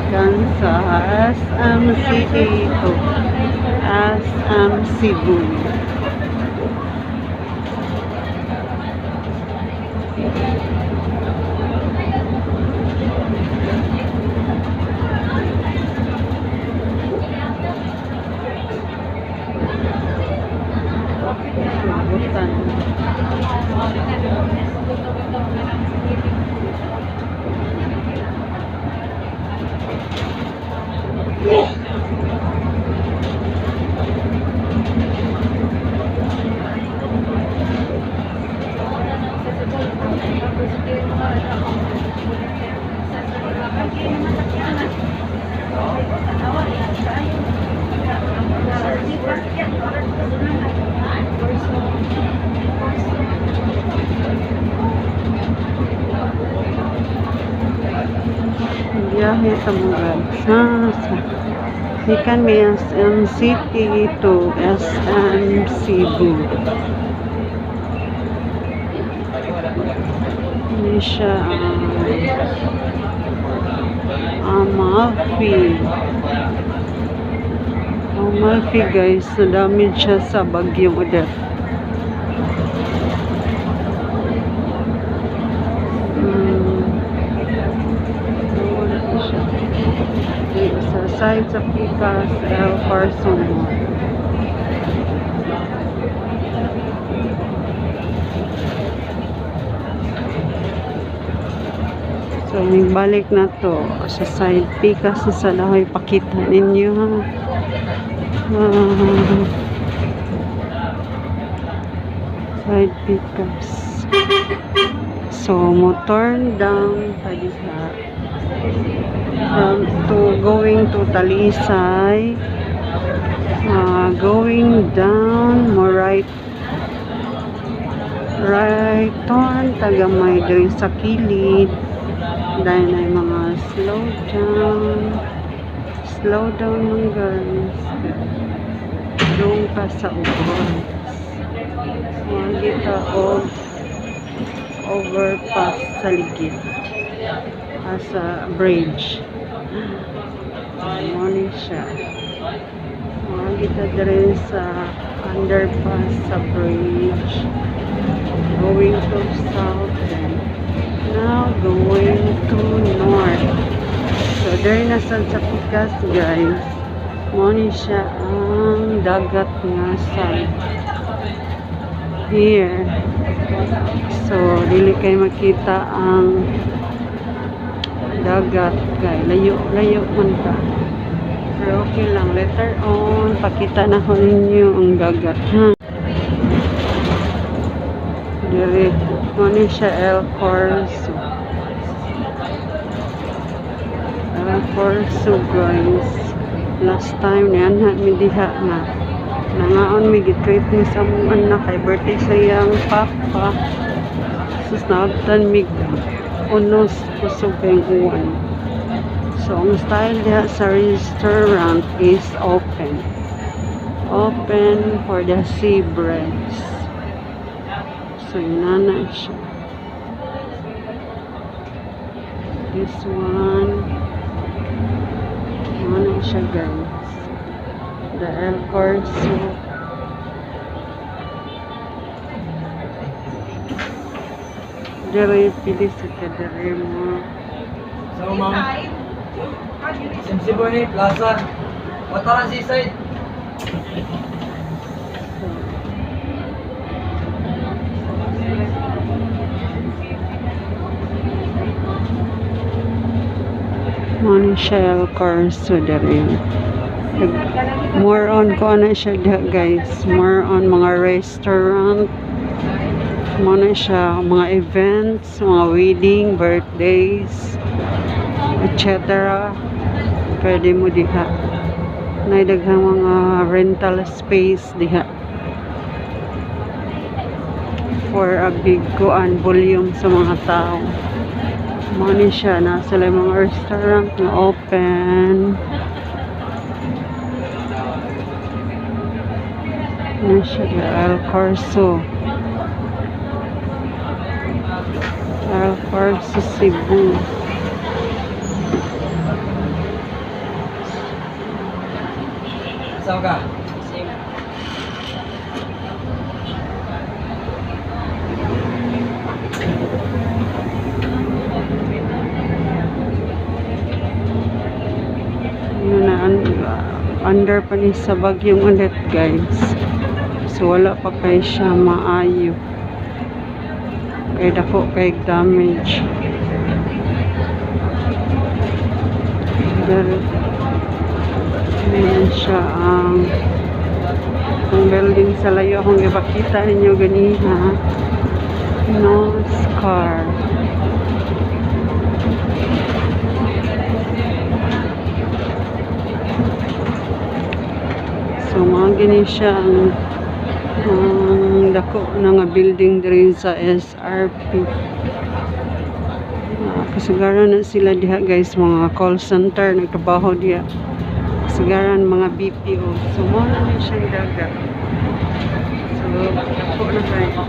kan sa SM City to SM Cebu. Butan. Biyahe sa mga ikan may SM City to SM Cebu. Ini siya Amalfi guys, na-damage siya sa bagyong Odette. Sa side sa Picas, El Carson. So, balik na to sa side Picas sa lahoy. Pakita ninyo ha. Side Picas. So, mo turn down padiha. Going to Talisay, going down, more right turn, tagamay diri sa kilid, dahil ay mga slow down mga guys, doon ka sa ubos, kita overpass sa ligid, sa bridge. Morning siya. Kita dere sa underpass sa bridge. Going to south and now going to north. So dere na sa Picas guys. Morning siya ang dagat nga side. Here. So dili kay makita ang dagat guys, layo man ka, pero okay lang, later on pakita na ko ninyo ang dagat ha. Dire ano siya, El Corso guys. Last time na yan mi diha na nangaon mi gitreat ni sa mga anak kay birthday sa iyang papa, sus naabtan mi unos kusog kayong uwan. So ang style diha sa restaurant is open for the sea breads. So inana siya. This one ano siya guys, the El Corso. Dere pili sa kadere mo. So ma'am, Cebu ni Plaza. Mataran si side. Ano siya, El Corso dere. More on ko ano siya guys, more on mga restaurant. Muna siya mga events, mga wedding, birthdays, etc. Pwede mo diha. Naidaghang mga rental space diha for a big volume sa mga tao. Muna siya, nasa lang mga restaurant na open. Ano siya, El Corso. El Corso Cebu. Saan ka? Under pa ni sa bagyong ulit guys, so wala pa kay siya maayo kay dako kay damage. Pero ayan siya ang building sa layo akong ipakita ninyo ganiha, no scar. So mga gani siya ang dako na nga building diri sa SRP. Kasagaran na sila diha guys, mga call center nagtrabaho diha. Kasagaran mga BPO. So mo na siya dagat. So dako na kayo.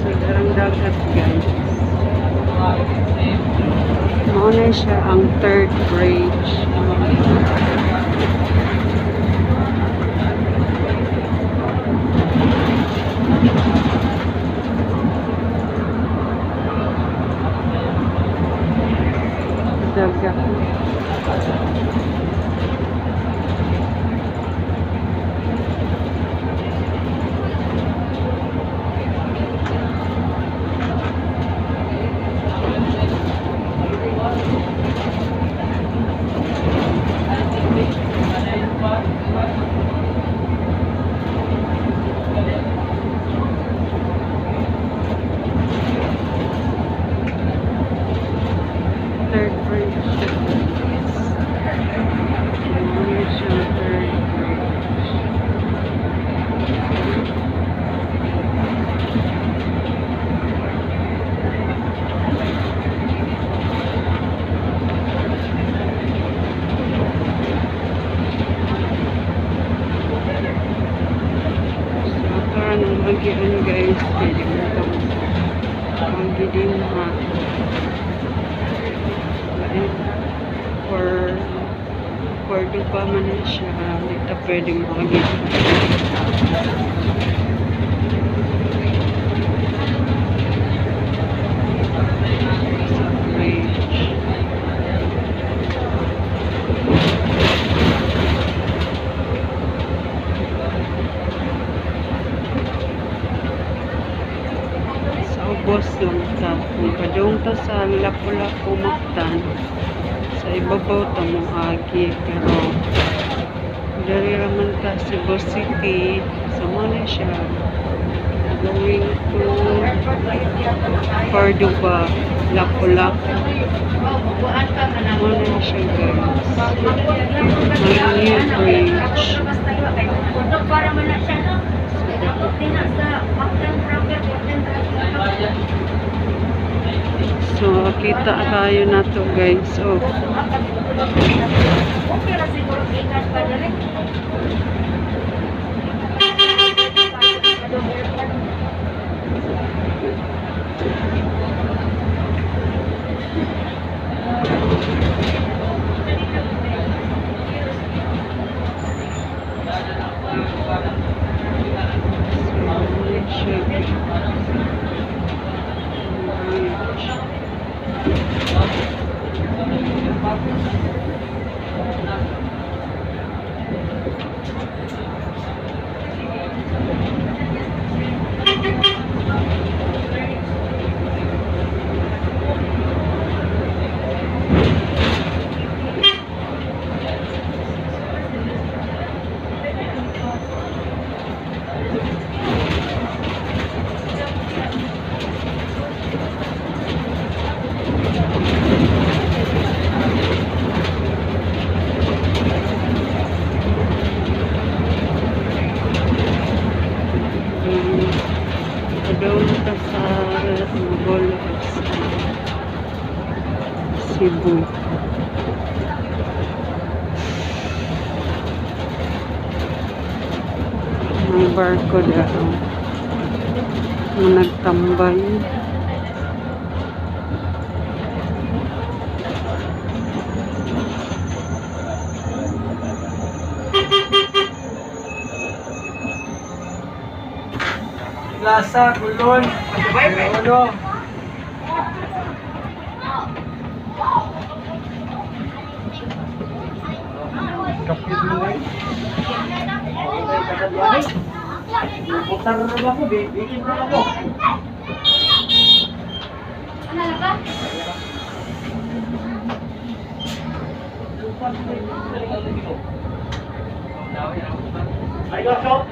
So darang dagat guys. Mo na siya ang third bridge. Dagat. Third bridge. Magian guys, pwede mo itong magiging for dupa man na siya, ito pwede mo magiging ubos lang ta. Padung ta sa Lapu-Lapu Mactan. Sa ibabaw ta mo agi, pero dari raman ta Cebu City sa Malaysia. Going to Cordoba, Lapu-Lapu. Ano siya guys? Ang new bridge. So, kita tayo na to guys. Oh. Cebu. May barko dito na nagtambay. Plaza, Kulon. Uno. Kapit mo eh. Putar na ba ako? Bigyan mo ako. Ay, go, shop.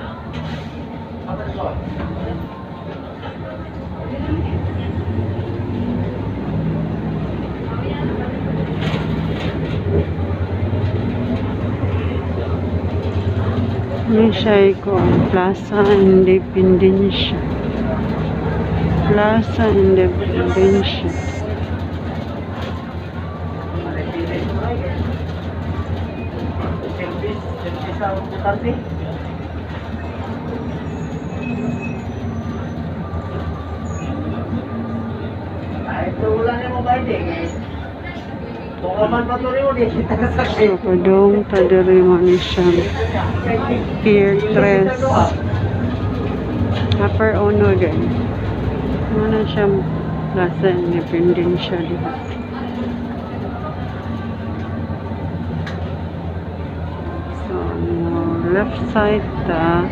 Ini siya ko Plaza Independencia. Plaza Independencia. So, kadong tadari mo ni siya Pier 3 Upper Ono din. Ano siya Plaza Independencia diba? So, left side ta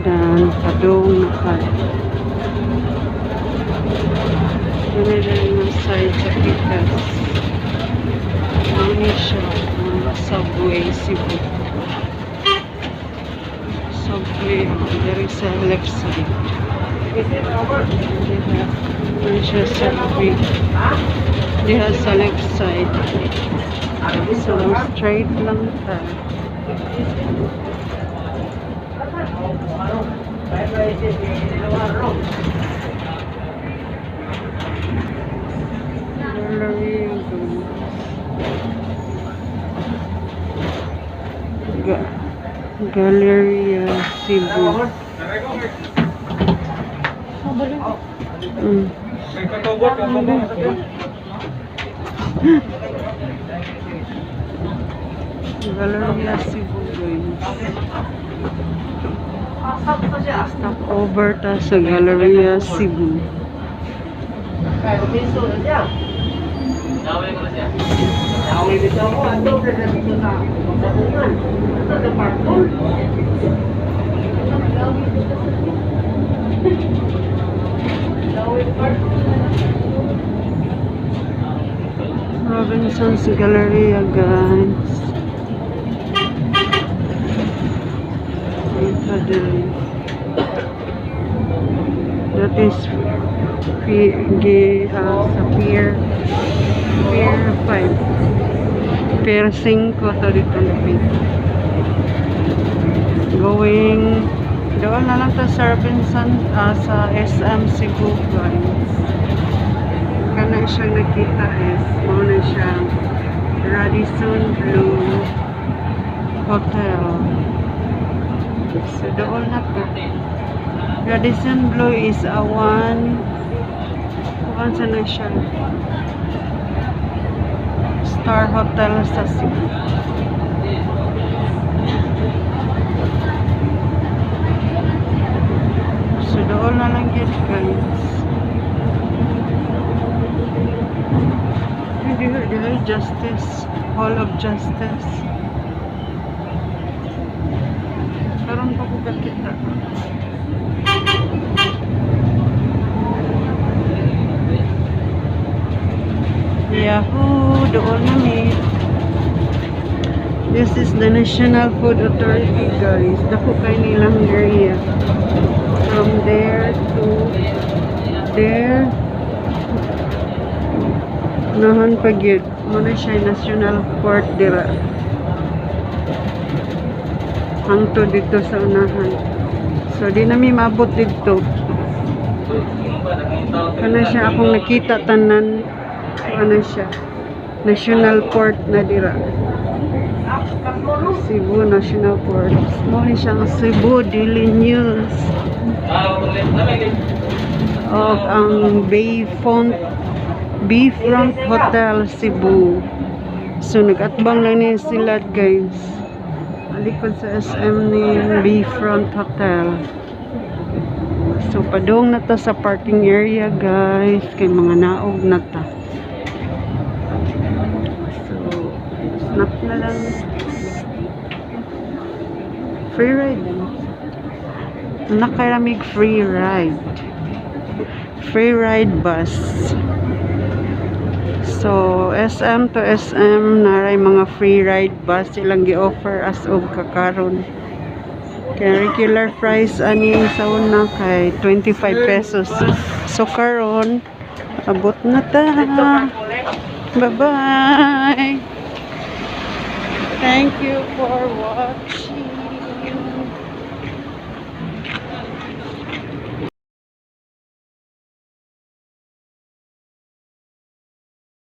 dan kadong nakal. Yan din yung side sa Pikas. Ano siya? Subway Cebu. Subway dari sa left side. Ano siya Subway. Diha sa left side. So straight lang ta. Galleria Cebu. Galleria Cebu guys. Stop over ta sa Galleria Cebu. Robinson's Galleria guys. That is sa Pier 5. Pier 5 to dito going doon na lang to sa Robinson sa SM Cebu guys. Kana siya nakita is muna siya Radisson Blue Hotel. So doon na to. Radisson Blue is a one sa na siya star hotel sa Cebu. So doon na lang yun guys. Hindi Justice, Hall of Justice. Karoon pa ko kita. Yahoo! Doon namin. This is the National Food Authority guys. Dako kay nilang area. From there to there. Nahan pagyud. Muna siya National Court dira. Hangtod dito sa unahan. So di namin maabot dito. Kana siya akong nakita tanan. Ano siya? National Port na dira. Cebu National Port. Muna siyang Cebu Daily News. Of ang Bayfront Hotel Cebu. So nag-atbang lang niya sila guys. Alikod sa SM ni Bayfront Hotel So padung na ta sa parking area guys, kay mga naog na ta. So snap na lang. Free ride. Nakaramig free ride. Free ride bus. So SM to SM naray mga free ride bus silang gi-offer as og kakaron. Kaya regular price ani sa una kay 25 pesos. So karon abot na ta. Bye-bye. Thank you for watching.